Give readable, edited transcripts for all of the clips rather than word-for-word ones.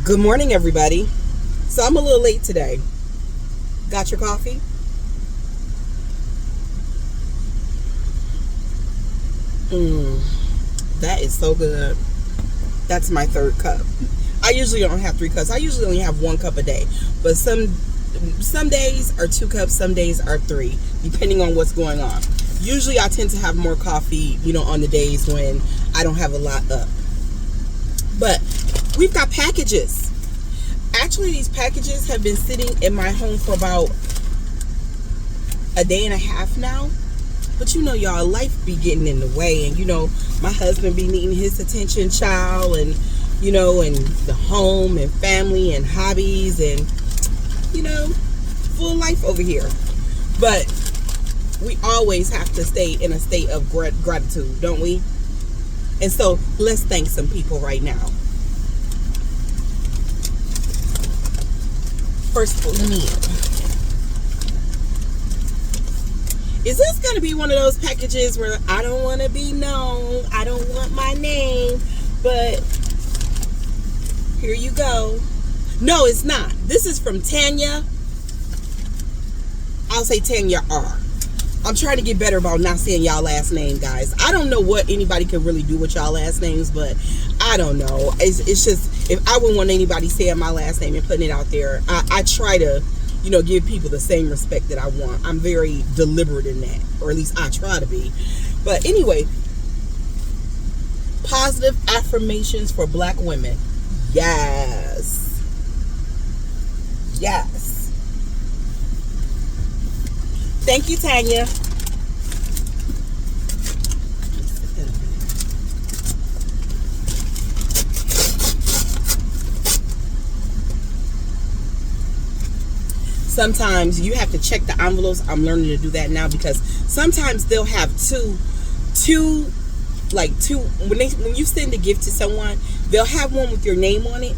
Good morning, everybody. So I'm a little late today. Got your coffee? That is so good. That's my third cup. I usually don't have 3 cups. I usually only have 1 cup a day. But some days are 2 cups, some days are 3, depending on what's going on. Usually I tend to have more coffee, on the days when I don't have a lot up. But we've got packages. Actually, these packages have been sitting in my home for about a day and a half now. But y'all, life be getting in the way. And my husband be needing his attention, child, and and the home and family and hobbies and full life over here. But we always have to stay in a state of gratitude, don't we? And so let's thank some people right now. First, let me Is this going to be one of those packages where I don't want to be known, I don't want my name, but here you go? No, it's not. This is from Tanya. I'll say Tanya R. I'm trying to get better about not saying y'all last name, guys. I don't know what anybody can really do with y'all last names, but I don't know. It's just, if I wouldn't want anybody saying my last name and putting it out there, I try to give people the same respect that I want. I'm very deliberate in that, or at least I try to be. But anyway, positive affirmations for Black women. Yes. Yes. Thank you, Tanya. Sometimes you have to check the envelopes. I'm learning to do that now because sometimes they'll have two when you send a gift to someone, they'll have one with your name on it,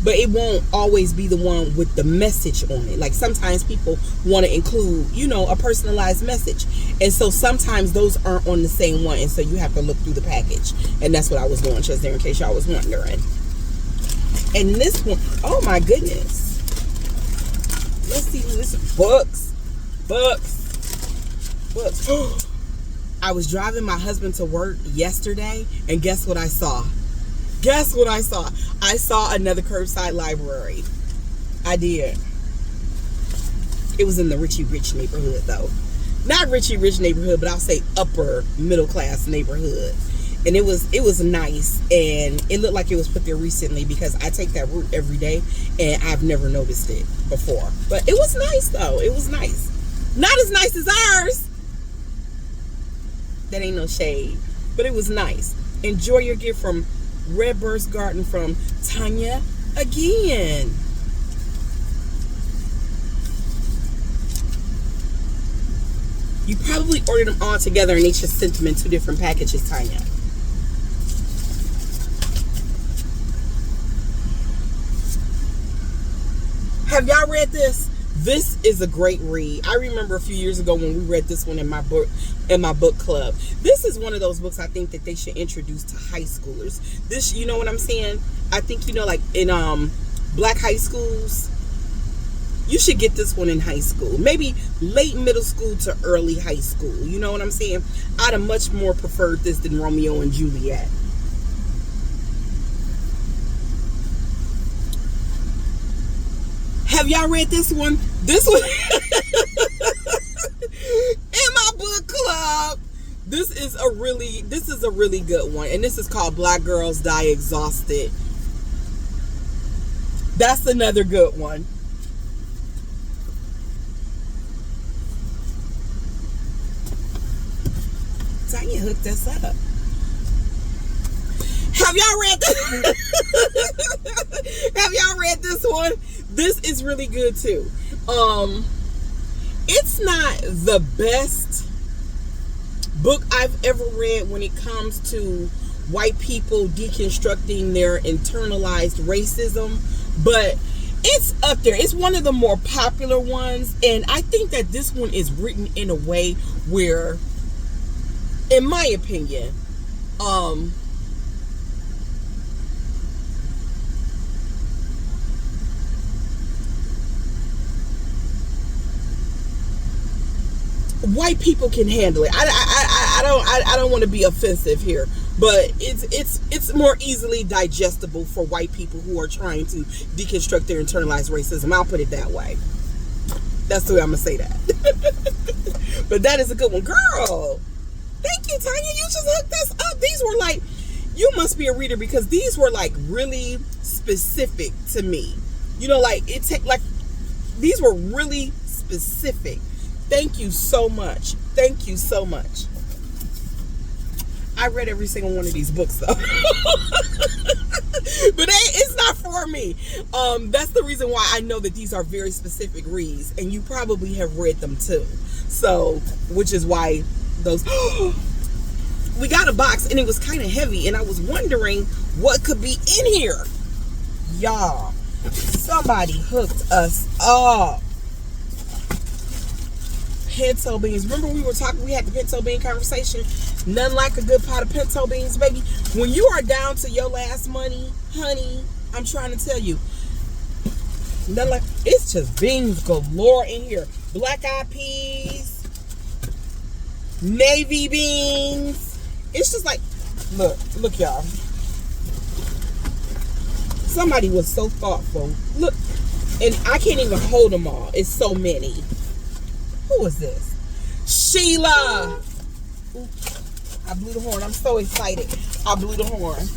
but it won't always be the one with the message on it. Like sometimes people want to include, a personalized message. And so sometimes those aren't on the same one. And so you have to look through the package. And that's what I was doing just there in case y'all was wondering. And this one, oh my goodness. Let's see who this is. Books. I was driving my husband to work yesterday, and guess what I saw? I saw another curbside library. I did. It was in the Richie Rich neighborhood, though. Not Richie Rich neighborhood, but I'll say upper middle class neighborhood. And it was nice, and it looked like it was put there recently because I take that route every day, and I've never noticed it before. But it was nice, though. It was nice. Not as nice as ours. That ain't no shade, but it was nice. Enjoy your gift from Redbird's Garden from Tanya again. You probably ordered them all together and they just sent them in 2 different packages, Tanya. Have y'all read this? This is a great read. I remember a few years ago when we read this one in my book club. This is one of those books I think that they should introduce to high schoolers. This, you know what I'm saying? I think, like in Black high schools, you should get this one in high school. Maybe late middle school to early high school. You know what I'm saying? I'd have much more preferred this than Romeo and Juliet. Have y'all read this one? This one in my book club. This is a really good one. And this is called Black Girls Die Exhausted. That's another good one. Tanya hooked us up. Have y'all read this? Have y'all read this one? This is really good too. It's not the best book I've ever read when it comes to white people deconstructing their internalized racism, but it's up there. It's one of the more popular ones, and I think that this one is written in a way where, in my opinion, white people can handle it. I don't want to be offensive here, but it's more easily digestible for white people who are trying to deconstruct their internalized racism. I'll put it that way. That's the way I'm gonna say that. But that is a good one, girl. Thank you, Tanya. You just hooked us up. These were like, you must be a reader, because these were like really specific to me. You know, like these were really specific. Thank you so much. Thank you so much. I read every single one of these books though. But it's not for me. That's the reason why I know that these are very specific reads, and you probably have read them too. So, which is why those we got a box and it was kind of heavy, and I was wondering what could be in here. Y'all, somebody hooked us up. Pinto beans. Remember we had the pinto bean conversation? None like a good pot of pinto beans, baby. When you are down to your last money, honey, I'm trying to tell you, none like, it's just beans galore in here. Black eyed peas, navy beans. It's just like, look y'all. Somebody was so thoughtful. Look, and I can't even hold them all. It's so many. Who is this? Sheila. Oops, I blew the horn. I'm so excited. I blew the horn.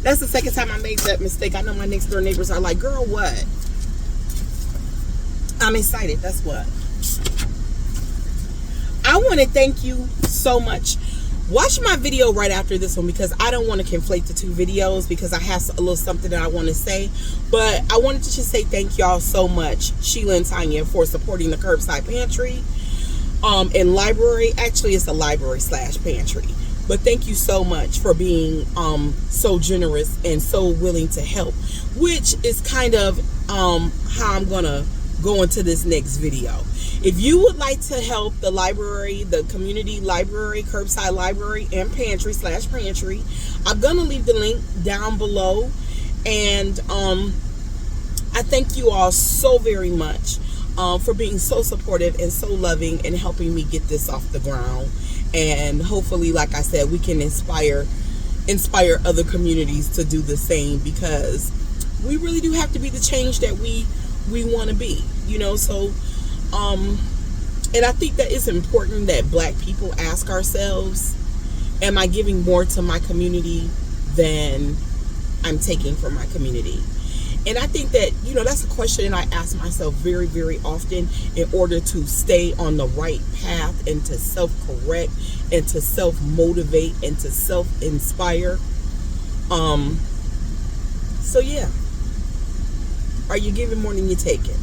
That's the second time I made that mistake. I know my next door neighbors are like, girl, what? I'm excited. That's what. I want to thank you so much. Watch my video right after this one, because I don't want to conflate the two videos, because I have a little something that I want to say. But I wanted to just say thank y'all so much, Sheila and Tanya, for supporting the Curbside Pantry and library. Actually, it's a library / pantry. But thank you so much for being so generous and so willing to help, which is kind of how I'm going to go into this next video. If you would like to help the library, the community library, curbside library, and pantry / pantry, I'm going to leave the link down below. And I thank you all so very much for being so supportive and so loving and helping me get this off the ground. And hopefully, like I said, we can inspire other communities to do the same, because we really do have to be the change that we want to be, you know. So and I think that it's important that Black people ask ourselves, am I giving more to my community than I'm taking from my community? And I think that, you know, that's a question I ask myself very, very often in order to stay on the right path and to self-correct and to self-motivate and to self-inspire. So yeah, are you giving more than you're taking?